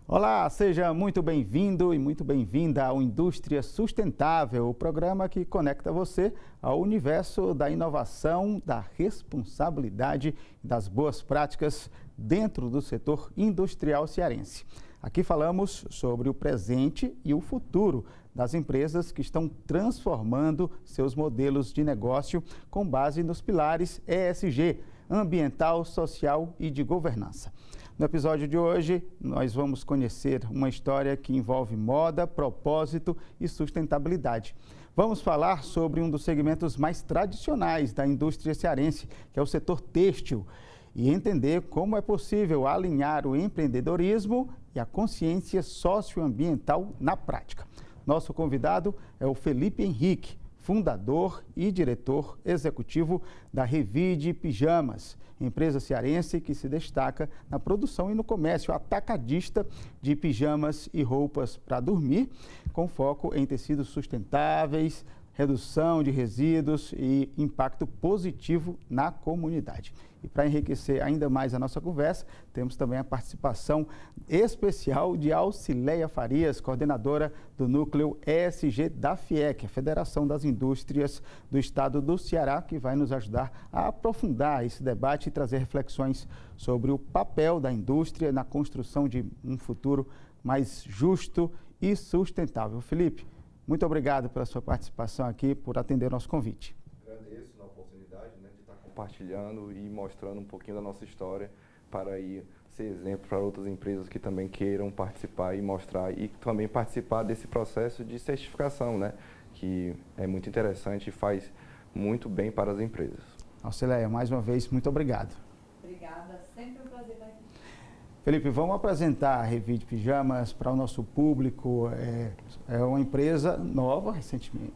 Olá, seja muito bem-vindo e muito bem-vinda ao Indústria Sustentável, o programa que conecta você ao universo da inovação, da responsabilidade e das boas práticas dentro do setor industrial cearense. Aqui falamos sobre o presente e o futuro das empresas que estão transformando seus modelos de negócio com base nos pilares ESG, ambiental, social e de governança. No episódio de hoje, nós vamos conhecer uma história que envolve moda, propósito e sustentabilidade. Vamos falar sobre um dos segmentos mais tradicionais da indústria cearense, que é o setor têxtil, e entender como é possível alinhar o empreendedorismo e a consciência socioambiental na prática. Nosso convidado é o Felipe Henrique, fundador e diretor executivo da Revide Pijamas, empresa cearense que se destaca na produção e no comércio atacadista de pijamas e roupas para dormir, com foco em tecidos sustentáveis, redução de resíduos e impacto positivo na comunidade. E para enriquecer ainda mais a nossa conversa, temos também a participação especial de Alcileia Farias, coordenadora do núcleo ESG da FIEC, a Federação das Indústrias do Estado do Ceará, que vai nos ajudar a aprofundar esse debate e trazer reflexões sobre o papel da indústria na construção de um futuro mais justo e sustentável. Felipe, muito obrigado pela sua participação aqui, por atender o nosso convite. Agradeço a oportunidade de estar compartilhando e mostrando um pouquinho da nossa história para aí ser exemplo para outras empresas que também queiram participar e mostrar e também participar desse processo de certificação, que é muito interessante e faz muito bem para as empresas. Alcileia, mais uma vez, muito obrigado. Obrigada, sempre um prazer estar aqui. Felipe, vamos apresentar a Revide Pijamas para o nosso público. É uma empresa nova,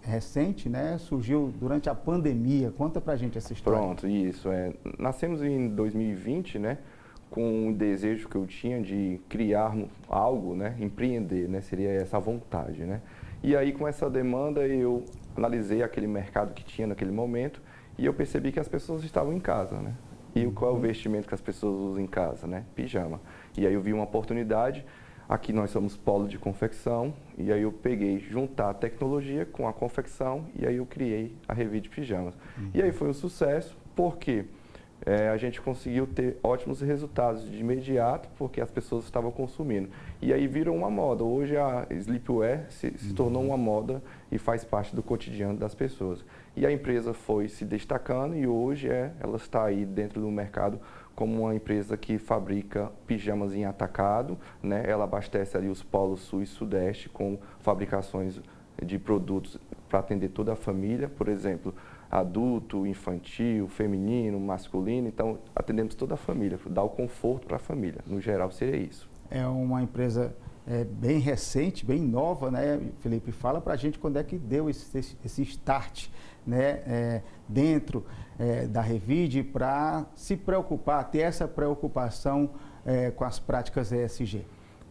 recente, surgiu durante a pandemia. Conta para a gente essa história. Pronto, isso. Nascemos em 2020, com o desejo que eu tinha de criar algo, empreender, seria essa vontade, E aí, com essa demanda, eu analisei aquele mercado que tinha naquele momento e eu percebi que as pessoas estavam em casa, E qual é o vestimento que as pessoas usam em casa, Pijama. E aí eu vi uma oportunidade, aqui nós somos polo de confecção, e aí eu peguei, juntar a tecnologia com a confecção, e aí eu criei a Revide Pijamas. E aí foi um sucesso, porque a gente conseguiu ter ótimos resultados de imediato, porque as pessoas estavam consumindo. E aí virou uma moda. Hoje a sleepwear se tornou uma moda e faz parte do cotidiano das pessoas. E a empresa foi se destacando e hoje ela está aí dentro do mercado como uma empresa que fabrica pijamas em atacado, Ela abastece ali os polos sul e sudeste com fabricações de produtos para atender toda a família, por exemplo, adulto, infantil, feminino, masculino. Então, atendemos toda a família, dar o conforto para a família. No geral, seria isso. É uma empresa bem recente, bem nova, Felipe? Fala para a gente quando é que deu esse start, dentro da Revide para se preocupar, ter essa preocupação com as práticas ESG.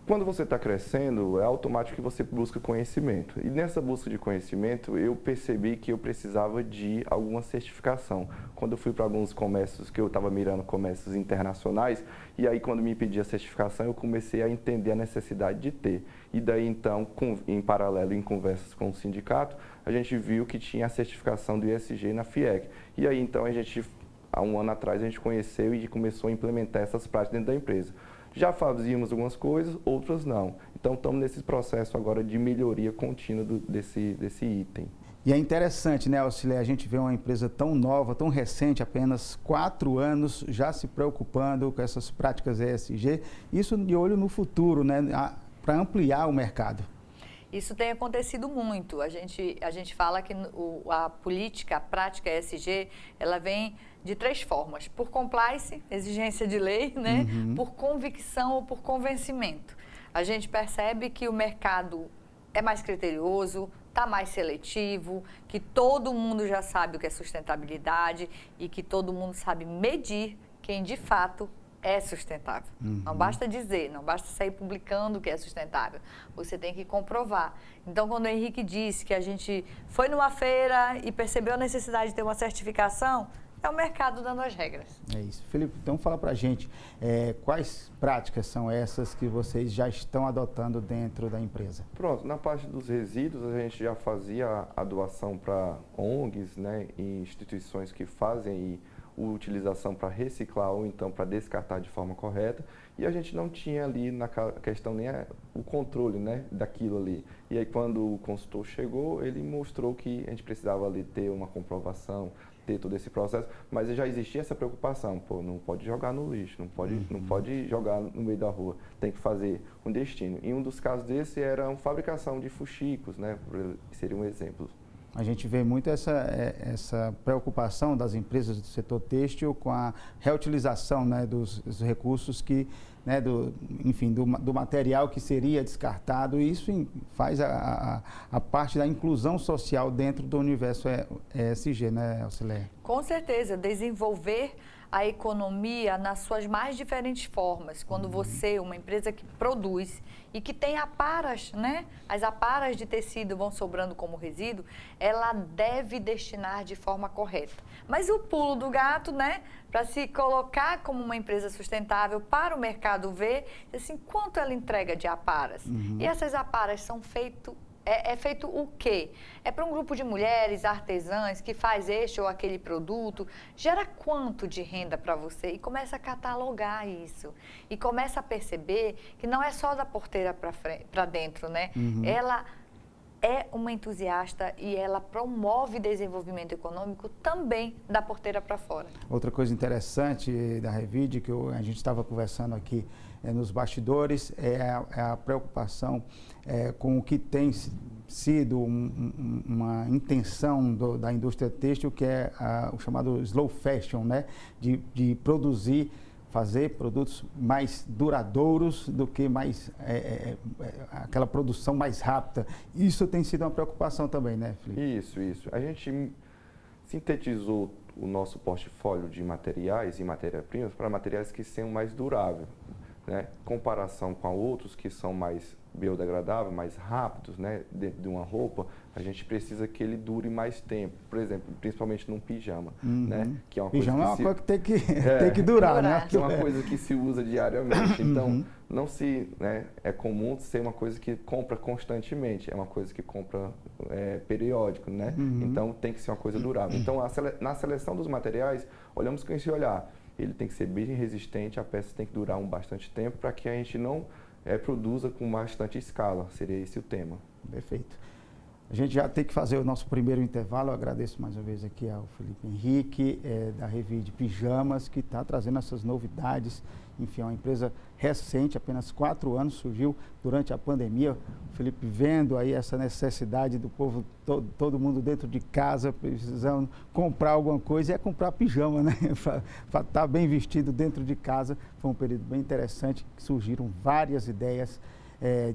Quando você está crescendo, é automático que você busca conhecimento. E nessa busca de conhecimento, eu percebi que eu precisava de alguma certificação. Quando eu fui para alguns comércios, que eu estava mirando comércios internacionais, e aí quando me pedi a certificação, eu comecei a entender a necessidade de ter. E daí então, em paralelo, em conversas com o sindicato, a gente viu que tinha a certificação do ESG na FIEC. E aí então, há um ano atrás, a gente conheceu e começou a implementar essas práticas dentro da empresa. Já fazíamos algumas coisas, outras não. Então, estamos nesse processo agora de melhoria contínua desse item. E é interessante, Alcileia, a gente vê uma empresa tão nova, tão recente, apenas 4 anos, já se preocupando com essas práticas ESG, isso de olho no futuro, para ampliar o mercado. Isso tem acontecido muito. A gente fala que a política, a prática ESG, ela vem de 3 formas: por compliance, exigência de lei, por convicção ou por convencimento. A gente percebe que o mercado é mais criterioso, está mais seletivo, que todo mundo já sabe o que é sustentabilidade e que todo mundo sabe medir quem de fato é sustentável. Não basta dizer, não basta sair publicando que é sustentável. Você tem que comprovar. Então, quando o Henrique disse que a gente foi numa feira e percebeu a necessidade de ter uma certificação, é o mercado dando as regras. É isso. Felipe, então fala para a gente, quais práticas são essas que vocês já estão adotando dentro da empresa? Pronto, na parte dos resíduos, a gente já fazia a doação para ONGs, né, e instituições que fazem utilização para reciclar ou então para descartar de forma correta, e a gente não tinha ali na questão nem o controle, né, daquilo ali. E aí quando o consultor chegou, ele mostrou que a gente precisava ali ter uma comprovação, ter todo esse processo, mas já existia essa preocupação, pô, não pode jogar no lixo, não pode jogar no meio da rua, tem que fazer um destino. E um dos casos desse era a fabricação de fuxicos, né, seria um exemplo. A gente vê muito essa preocupação das empresas do setor têxtil com a reutilização, né, dos recursos que, né, do material que seria descartado, e isso faz a parte da inclusão social dentro do universo ESG, né, Auxiliar? Com certeza, desenvolver a economia nas suas mais diferentes formas. Quando você, uma empresa que produz e que tem aparas, né? As aparas de tecido vão sobrando como resíduo, ela deve destinar de forma correta. Mas o pulo do gato, né? Para se colocar como uma empresa sustentável para o mercado ver, assim, quanto ela entrega de aparas. E essas aparas são feitas... É feito o quê? É para um grupo de mulheres artesãs que faz este ou aquele produto, gera quanto de renda para você? E começa a catalogar isso. E começa a perceber que não é só da porteira para dentro, né? Ela é uma entusiasta e ela promove desenvolvimento econômico também da porteira para fora. Outra coisa interessante da Revide, que a gente estava conversando aqui nos bastidores, é a preocupação com o que tem sido uma intenção da indústria têxtil, que é o chamado slow fashion, né? De produzir, fazer produtos mais duradouros do que aquela produção mais rápida. Isso tem sido uma preocupação também, né, Felipe? Isso. A gente sintetizou o nosso portfólio de materiais e matéria-primas para materiais que sejam mais duráveis, né? Comparação com outros que são mais biodegradáveis, mais rápidos, né? Dentro de uma roupa, a gente precisa que ele dure mais tempo. Por exemplo, principalmente num pijama, né? Que é uma pijama coisa é uma coisa que tem que durar, né? Que é uma coisa que se usa diariamente. Então, não se, né, é comum ser uma coisa que compra constantemente, é uma coisa que compra periódico, né? Então, tem que ser uma coisa durável. Então, na seleção dos materiais, olhamos com esse olhar. Ele tem que ser bem resistente, a peça tem que durar bastante tempo para que a gente não produza com bastante escala. Seria esse o tema. Perfeito. A gente já tem que fazer o nosso primeiro intervalo. Eu agradeço mais uma vez aqui ao Felipe Henrique, da Revide Pijamas, que está trazendo essas novidades. Enfim, é uma empresa recente, apenas 4 anos, surgiu durante a pandemia. O Felipe vendo aí essa necessidade do povo, todo mundo dentro de casa, precisando comprar alguma coisa, e comprar pijama, né? Para estar bem vestido dentro de casa. Foi um período bem interessante, que surgiram várias ideias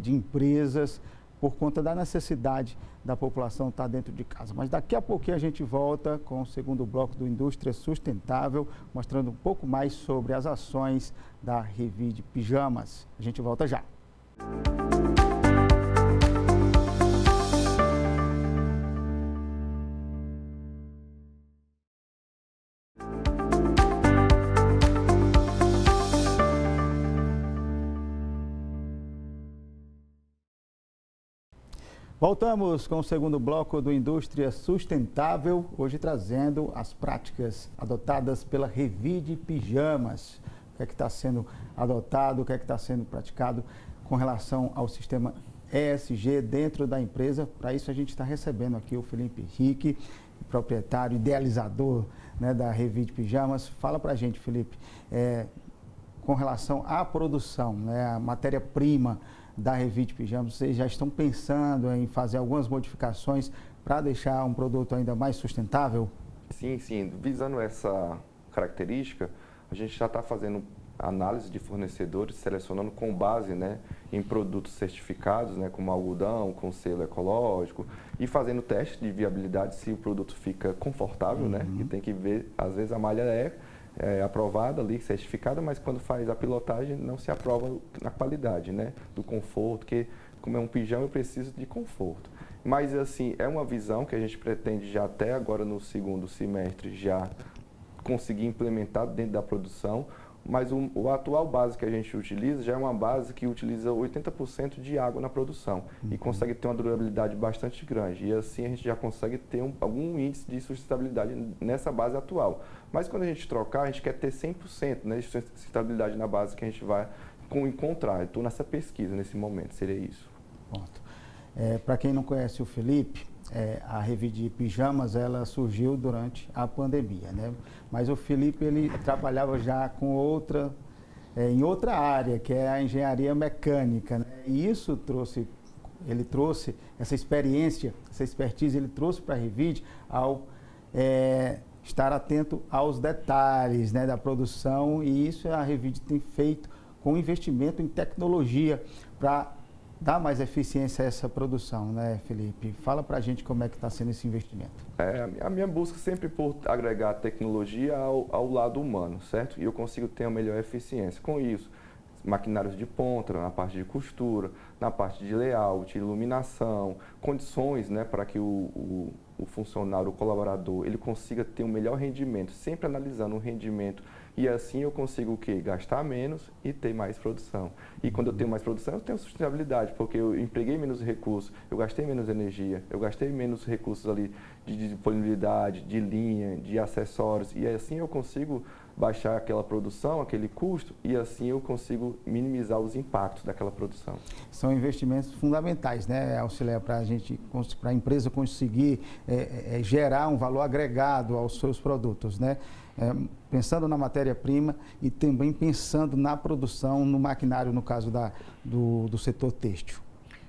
de empresas, por conta da necessidade da população estar dentro de casa. Mas daqui a pouquinho a gente volta com o segundo bloco do Indústria Sustentável, mostrando um pouco mais sobre as ações da Revide Pijamas. A gente volta já. Voltamos com o segundo bloco do Indústria Sustentável, hoje trazendo as práticas adotadas pela Revide Pijamas. O que é que está sendo adotado, o que é que está sendo praticado com relação ao sistema ESG dentro da empresa. Para isso a gente está recebendo aqui o Felipe Henrique, proprietário, idealizador, né, da Revide Pijamas. Fala para a gente, Felipe, com relação à produção, né, a matéria-prima da Revide Pijamas, vocês já estão pensando em fazer algumas modificações para deixar um produto ainda mais sustentável? Sim. Visando essa característica, a gente já está fazendo análise de fornecedores, selecionando com base, né, em produtos certificados, né, como algodão, com selo ecológico, e fazendo teste de viabilidade se o produto fica confortável, né, e tem que ver, às vezes a malha é aprovada ali, certificada, mas quando faz a pilotagem não se aprova na qualidade, né, do conforto, porque como é um pijama eu preciso de conforto. Mas assim, é uma visão que a gente pretende já até agora no segundo semestre já conseguir implementar dentro da produção, mas o atual base que a gente utiliza já é uma base que utiliza 80% de água na produção e consegue ter uma durabilidade bastante grande. E assim a gente já consegue ter algum índice de sustentabilidade nessa base atual. Mas quando a gente trocar, a gente quer ter 100%, né, de sustentabilidade na base que a gente vai encontrar. Eu estou nessa pesquisa nesse momento, seria isso. Ponto. Para quem não conhece o Felipe, a Revide Pijamas, ela surgiu durante a pandemia, né? Mas o Felipe, ele trabalhava já com em outra área, que é a engenharia mecânica, né? E isso ele trouxe essa experiência, essa expertise, ele trouxe para a Revide ao estar atento aos detalhes, né, da produção, e isso a Revide tem feito com investimento em tecnologia para dar mais eficiência a essa produção, né, Felipe? Fala para a gente como é que está sendo esse investimento. A minha busca sempre por agregar tecnologia ao lado humano, certo? E eu consigo ter uma melhor eficiência. Com isso, maquinários de ponta, na parte de costura, na parte de layout, iluminação, condições, né, para que o funcionário, o colaborador, ele consiga ter um melhor rendimento, sempre analisando o rendimento. E assim eu consigo o quê? Gastar menos e ter mais produção. E quando eu tenho mais produção, eu tenho sustentabilidade, porque eu empreguei menos recursos, eu gastei menos energia, eu gastei menos recursos ali de disponibilidade, de linha, de acessórios. E assim eu consigo baixar aquela produção, aquele custo, e assim eu consigo minimizar os impactos daquela produção. São investimentos fundamentais, né, Auxilia, para a empresa conseguir gerar um valor agregado aos seus produtos, né? Pensando na matéria-prima e também pensando na produção, no maquinário, no caso do setor têxtil.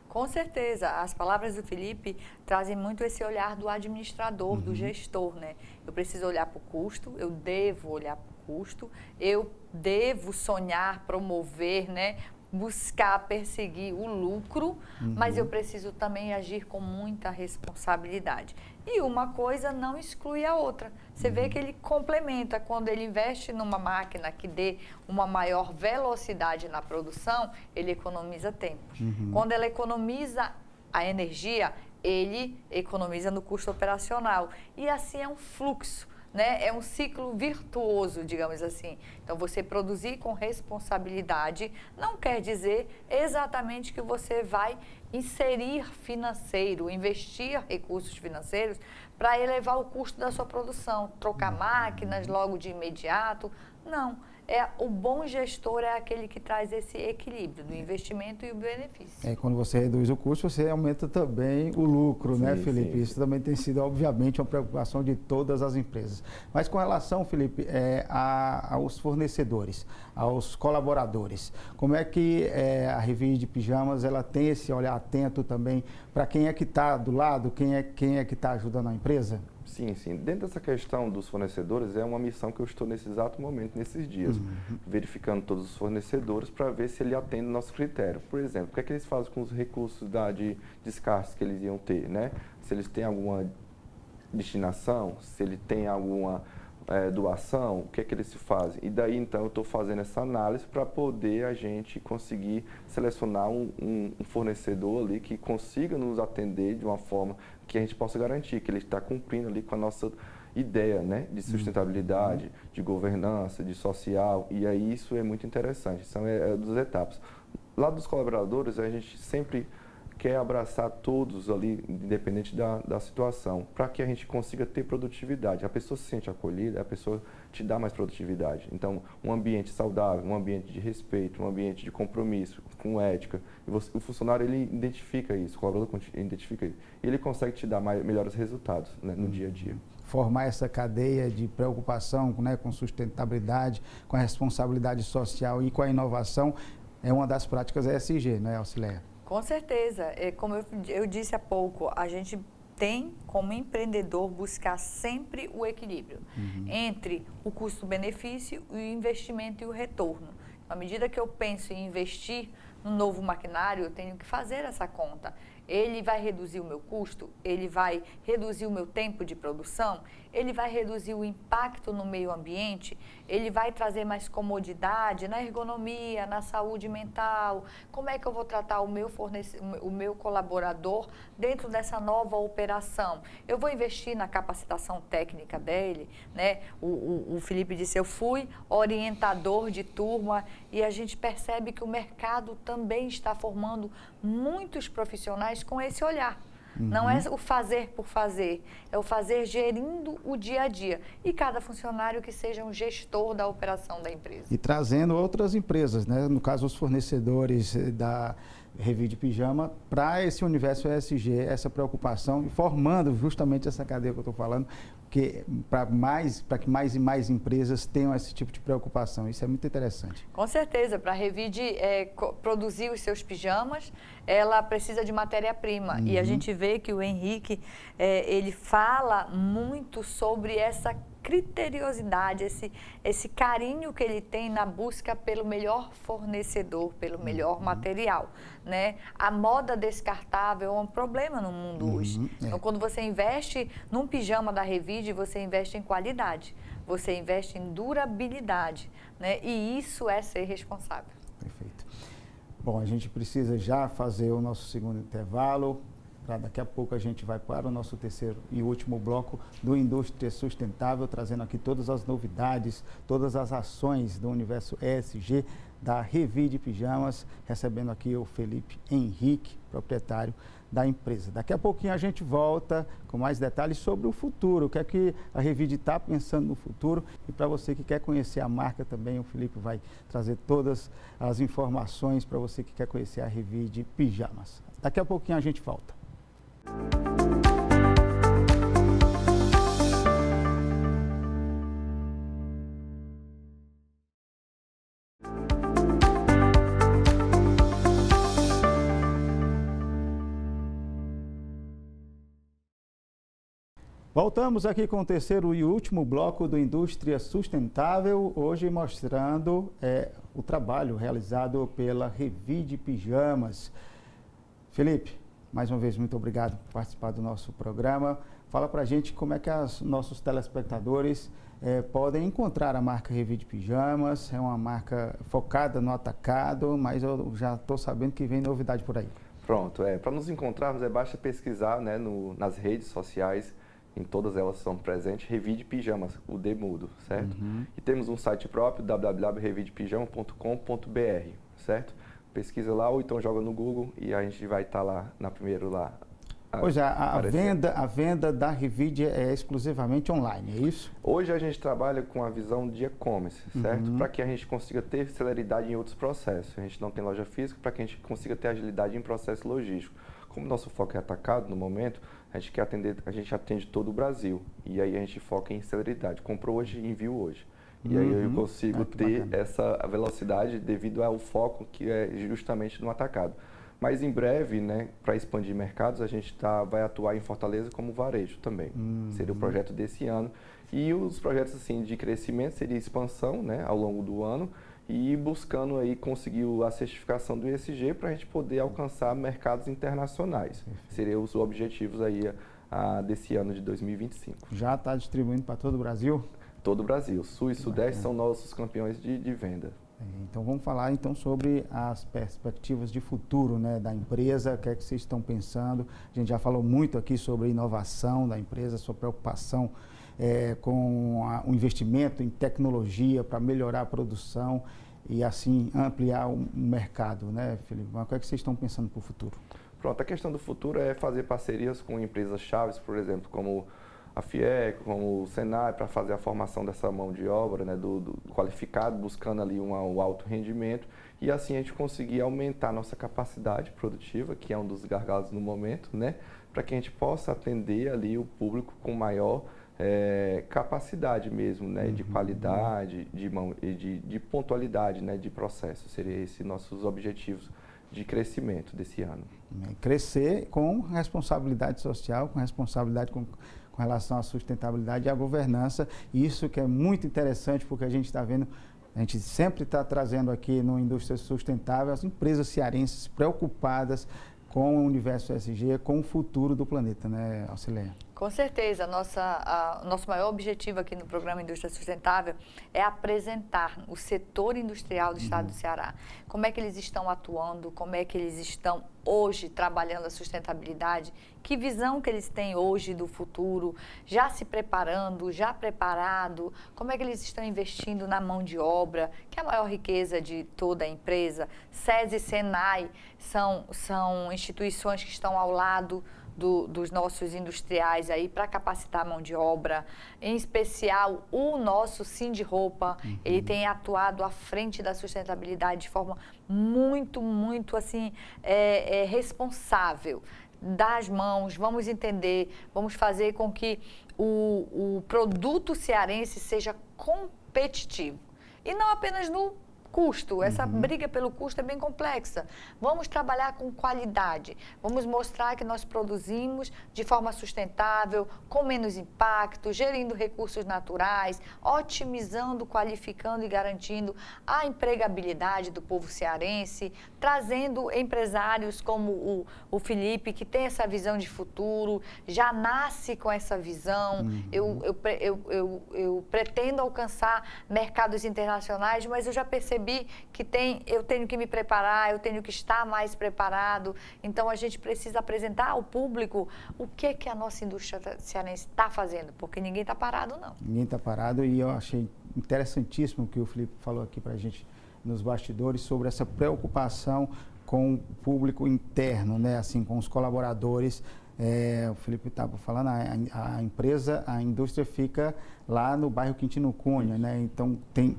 Com certeza, as palavras do Felipe trazem muito esse olhar do administrador, do gestor, né? Eu preciso olhar para o custo, eu devo olhar para o custo, eu devo sonhar, promover, né? Buscar, perseguir o lucro, mas eu preciso também agir com muita responsabilidade. E uma coisa não exclui a outra. Você vê que ele complementa. Quando ele investe numa máquina que dê uma maior velocidade na produção, ele economiza tempo. Quando ela economiza a energia, ele economiza no custo operacional. E assim é um fluxo, né? É um ciclo virtuoso, digamos assim. Então, você produzir com responsabilidade não quer dizer exatamente que você vai inserir financeiro, investir recursos financeiros para elevar o custo da sua produção, trocar máquinas logo de imediato. Não. O bom gestor é aquele que traz esse equilíbrio do investimento e o benefício. Quando você reduz o custo, você aumenta também o lucro, né, Felipe? Sim. Isso também tem sido, obviamente, uma preocupação de todas as empresas. Mas com relação, Felipe, aos fornecedores, aos colaboradores, como é que a Revide Pijamas ela tem esse olhar atento também para quem é que está do lado, quem é que está ajudando a empresa? Sim, sim. Dentro dessa questão dos fornecedores, é uma missão que eu estou nesse exato momento, nesses dias, verificando todos os fornecedores para ver se ele atende o nosso critério. Por exemplo, o que é que eles fazem com os recursos de descartes que eles iam ter, né? Se eles têm alguma destinação, se ele tem alguma doação, o que é que eles fazem? E daí, então, eu estou fazendo essa análise para poder a gente conseguir selecionar um fornecedor ali que consiga nos atender de uma forma que a gente possa garantir que ele está cumprindo ali com a nossa ideia, né, de sustentabilidade, de governança, de social, e aí isso é muito interessante, são duas etapas. Lá dos colaboradores, a gente sempre quer abraçar todos ali, independente da situação, para que a gente consiga ter produtividade. A pessoa se sente acolhida, a pessoa te dá mais produtividade. Então, um ambiente saudável, um ambiente de respeito, um ambiente de compromisso, com ética. O funcionário, ele identifica isso, o colaborador identifica isso. E ele consegue te dar melhores resultados, né, no dia a dia. Formar essa cadeia de preocupação, né, com sustentabilidade, com a responsabilidade social e com a inovação é uma das práticas ESG, não é, Auxilia? Com certeza. Como eu disse há pouco, a gente tem, como empreendedor, buscar sempre o equilíbrio entre o custo-benefício, o investimento e o retorno. À medida que eu penso em investir no novo maquinário, eu tenho que fazer essa conta. Ele vai reduzir o meu custo? Ele vai reduzir o meu tempo de produção? Ele vai reduzir o impacto no meio ambiente? ele vai trazer mais comodidade na ergonomia, na saúde mental, como é que eu vou tratar o meu colaborador dentro dessa nova operação. Eu vou investir na capacitação técnica dele, né? O Felipe disse, eu fui orientador de turma e a gente percebe que o mercado também está formando muitos profissionais com esse olhar. Não é o fazer por fazer, é o fazer gerindo o dia a dia. E cada funcionário que seja um gestor da operação da empresa. E trazendo outras empresas, né? No caso, os fornecedores da Revide Pijama, para esse universo ESG, essa preocupação, e formando justamente essa cadeia que eu estou falando, para que mais e mais empresas tenham esse tipo de preocupação. Isso é muito interessante. Com certeza, para a Revide produzir os seus pijamas, ela precisa de matéria-prima. E a gente vê que o Henrique, ele fala muito sobre essa criteriosidade, esse carinho que ele tem na busca pelo melhor fornecedor, pelo melhor material, né? A moda descartável é um problema no mundo hoje. Então, quando você investe num pijama da Revide, você investe em qualidade, você investe em durabilidade, né? E isso é ser responsável. Perfeito. Bom, a gente precisa já fazer o nosso segundo intervalo. Daqui a pouco a gente vai para o nosso terceiro e último bloco do Indústria Sustentável, trazendo aqui todas as novidades, todas as ações do universo ESG da Revide Pijamas, recebendo aqui o Felipe Henrique, proprietário da empresa. Daqui a pouquinho a gente volta com mais detalhes sobre o futuro, o que é que a Revide está pensando no futuro. E para você que quer conhecer a marca também, o Felipe vai trazer todas as informações para você que quer conhecer a Revide Pijamas. Daqui a pouquinho a gente volta. Voltamos aqui com o terceiro e último bloco do Indústria Sustentável, hoje mostrando o trabalho realizado pela Revide Pijamas. Felipe, mais uma vez, muito obrigado por participar do nosso programa. Fala pra gente como é que os nossos telespectadores podem encontrar a marca Revide Pijamas. É uma marca focada no atacado, mas eu já estou sabendo que vem novidade por aí. Pronto, para nos encontrarmos basta pesquisar, né, nas redes sociais, em todas elas são presentes, Revide Pijamas, o D mudo, certo? E temos um site próprio, www.revidepijama.com.br, certo? Pesquisa lá ou então joga no Google e a gente vai estar lá na primeira lá. Pois é, a venda da Revide é exclusivamente online, é isso? Hoje a gente trabalha com a visão de e-commerce, certo? Para que a gente consiga ter celeridade em outros processos. A gente não tem loja física, para que a gente consiga ter agilidade em processo logístico. Como nosso foco é atacado no momento, a gente atende todo o Brasil. E aí a gente foca em celeridade. Comprou hoje, envio hoje. E aí eu consigo ter bacana. Essa velocidade devido ao foco que é justamente no atacado. Mas em breve, né, para expandir mercados, a gente vai atuar em Fortaleza como varejo também. Seria o projeto desse ano. E os projetos assim, de crescimento seria expansão, né, ao longo do ano e buscando aí conseguir a certificação do ESG para a gente poder alcançar mercados internacionais. Seriam os objetivos aí desse ano de 2025. Já está distribuindo para todo o Brasil? Todo o Brasil. Sul e Sudeste são nossos campeões de venda. Então vamos falar então sobre as perspectivas de futuro, né, da empresa, o que é que vocês estão pensando. A gente já falou muito aqui sobre a inovação da empresa, sua preocupação com o investimento em tecnologia para melhorar a produção e assim ampliar o mercado, né, Felipe? Mas o que é que vocês estão pensando para o futuro? Pronto, a questão do futuro é fazer parcerias com empresas chaves, por exemplo, como a FIEC, como o Senai, para fazer a formação dessa mão de obra, né, do qualificado, buscando ali um alto rendimento e assim a gente conseguir aumentar a nossa capacidade produtiva, que é um dos gargalos no momento, né, para que a gente possa atender ali o público com maior capacidade mesmo, né, de qualidade, de pontualidade, né, de processo. Seriam esses nossos objetivos de crescimento desse ano. Crescer com responsabilidade social, com responsabilidade com relação à sustentabilidade e à governança. Isso que é muito interessante, porque a gente está vendo, a gente sempre está trazendo aqui no Indústria Sustentável as empresas cearenses preocupadas com o universo ESG, com o futuro do planeta, né, Auxilia? Com certeza, o nosso maior objetivo aqui no programa Indústria Sustentável é apresentar o setor industrial do estado do Ceará. Como é que eles estão atuando, como é que eles estão hoje trabalhando a sustentabilidade, que visão que eles têm hoje do futuro, já se preparando, já preparado, como é que eles estão investindo na mão de obra, que é a maior riqueza de toda a empresa. SESI e SENAI são instituições que estão ao lado dos nossos industriais aí para capacitar a mão de obra, em especial o nosso Sindiroupa, ele tem atuado à frente da sustentabilidade de forma muito, muito assim, responsável. Das mãos, vamos entender, vamos fazer com que o produto cearense seja competitivo e não apenas no custo. Essa briga pelo custo é bem complexa. Vamos trabalhar com qualidade. Vamos mostrar que nós produzimos de forma sustentável, com menos impacto, gerindo recursos naturais, otimizando, qualificando e garantindo a empregabilidade do povo cearense, trazendo empresários como o Felipe, que tem essa visão de futuro, já nasce com essa visão. Eu pretendo alcançar mercados internacionais, mas eu já percebi que eu tenho que me preparar, eu tenho que estar mais preparado. Então, a gente precisa apresentar ao público o que a nossa indústria cearense está fazendo, porque ninguém está parado, não. Ninguém está parado, e eu achei interessantíssimo o que o Felipe falou aqui para a gente nos bastidores sobre essa preocupação com o público interno, né? Assim, com os colaboradores. O Felipe estava falando, a indústria fica lá no bairro Quintino Cunha, né? Então tem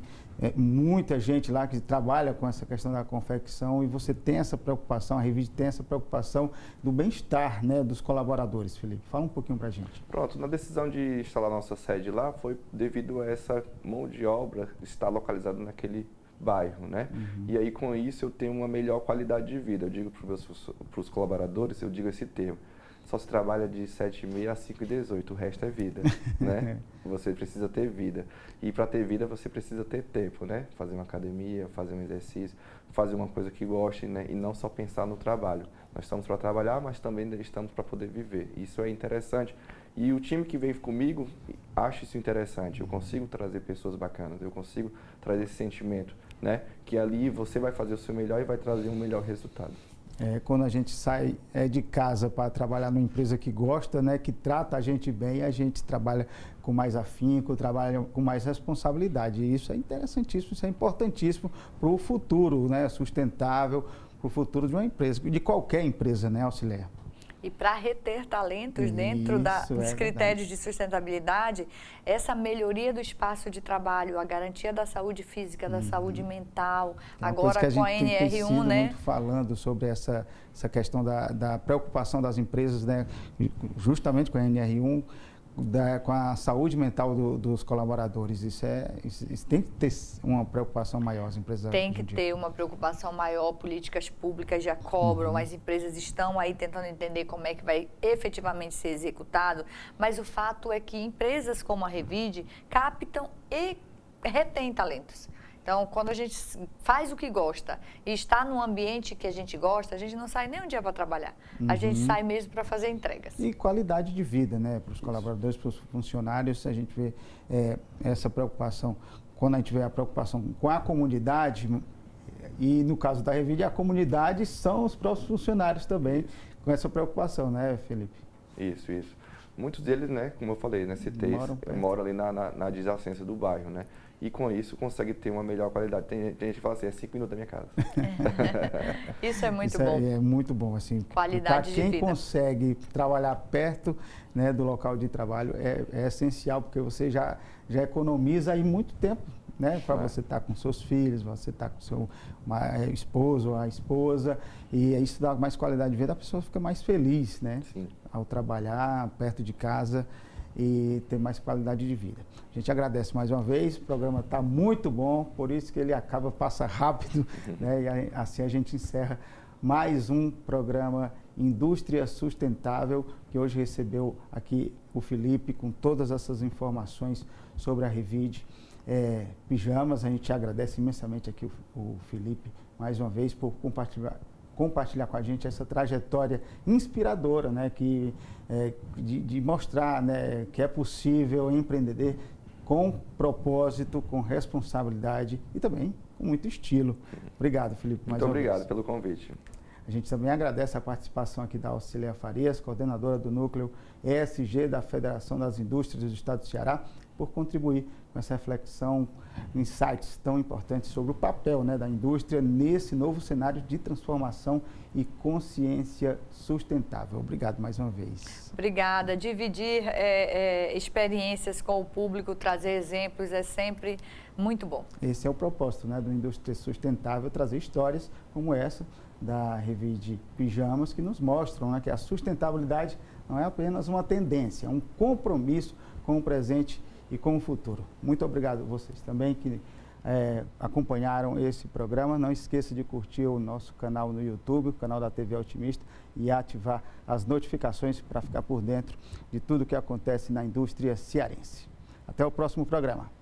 muita gente lá que trabalha com essa questão da confecção, e você tem essa preocupação, a Revide tem essa preocupação do bem-estar, né, dos colaboradores. Felipe, fala um pouquinho para a gente. Pronto, na decisão de instalar nossa sede lá foi devido a essa mão de obra estar localizada naquele bairro, né? E aí, com isso, eu tenho uma melhor qualidade de vida. Eu digo para os colaboradores, eu digo esse termo: só se trabalha de 7h30 às 5h18, o resto é vida, né? Você precisa ter vida. E para ter vida, você precisa ter tempo, né? Fazer uma academia, fazer um exercício, fazer uma coisa que goste, né? E não só pensar no trabalho. Nós estamos para trabalhar, mas também estamos para poder viver. Isso é interessante. E o time que vem comigo acha isso interessante. Eu consigo trazer pessoas bacanas, eu consigo trazer esse sentimento, né? Que ali você vai fazer o seu melhor e vai trazer um melhor resultado. Quando a gente sai de casa para trabalhar numa empresa que gosta, né, que trata a gente bem, a gente trabalha com mais afinco, trabalha com mais responsabilidade. E isso é interessantíssimo, isso é importantíssimo para o futuro, né, sustentável, para o futuro de uma empresa, de qualquer empresa, né, Auxiliar? E para reter talentos dentro dos critérios de sustentabilidade, essa melhoria do espaço de trabalho, a garantia da saúde física, da saúde mental, agora com a NR1, né? Muito falando sobre essa questão da preocupação das empresas, né? Justamente com a NR1, com a saúde mental dos colaboradores. Isso tem que ter uma preocupação maior, as empresas. Tem que ter uma preocupação maior, políticas públicas já cobram, as empresas estão aí tentando entender como é que vai efetivamente ser executado, mas o fato é que empresas como a Revide captam e retêm talentos. Então, quando a gente faz o que gosta e está num ambiente que a gente gosta, a gente não sai nem um dia para trabalhar. A gente sai mesmo para fazer entregas. E qualidade de vida, né? Para os colaboradores, para os funcionários, a gente vê essa preocupação. Quando a gente vê a preocupação com a comunidade, e no caso da Revide, a comunidade são os próprios funcionários também com essa preocupação, né, Felipe? Isso. Muitos deles, né, como eu falei, né, citei, moram ali na adjacência do bairro, né? E com isso consegue ter uma melhor qualidade. Tem gente que fala assim, é 5 minutos da minha casa. Isso é muito bom. É muito bom, assim. Qualidade de vida. Para quem consegue trabalhar perto, né, do local de trabalho, é essencial, porque você já economiza aí muito tempo, né, para você estar com seus filhos, você estar com seu esposo ou a esposa, e isso dá mais qualidade de vida, a pessoa fica mais feliz, né? Sim. Ao trabalhar perto de casa e ter mais qualidade de vida. A gente agradece mais uma vez, o programa está muito bom, por isso que ele passa rápido, né? E assim a gente encerra mais um programa Indústria Sustentável, que hoje recebeu aqui o Felipe com todas essas informações sobre a Revide. Pijamas, a gente agradece imensamente aqui o Felipe mais uma vez por compartilhar com a gente essa trajetória inspiradora, né, de mostrar, né, que é possível empreender com propósito, com responsabilidade e também com muito estilo. Obrigado, Felipe. Muito obrigado pelo convite. A gente também agradece a participação aqui da Auxilia Farias, coordenadora do Núcleo ESG da Federação das Indústrias do Estado do Ceará, por contribuir com essa reflexão, insights tão importantes sobre o papel, né, da indústria nesse novo cenário de transformação e consciência sustentável. Obrigado mais uma vez. Obrigada. Dividir experiências com o público, trazer exemplos é sempre muito bom. Esse é o propósito, né, do Indústria Sustentável, trazer histórias como essa da Revide Pijamas, que nos mostram, né, que a sustentabilidade não é apenas uma tendência, é um compromisso com o presente e com o futuro. Muito obrigado a vocês também que acompanharam esse programa. Não esqueça de curtir o nosso canal no YouTube, o canal da TV Altimista, e ativar as notificações para ficar por dentro de tudo que acontece na indústria cearense. Até o próximo programa.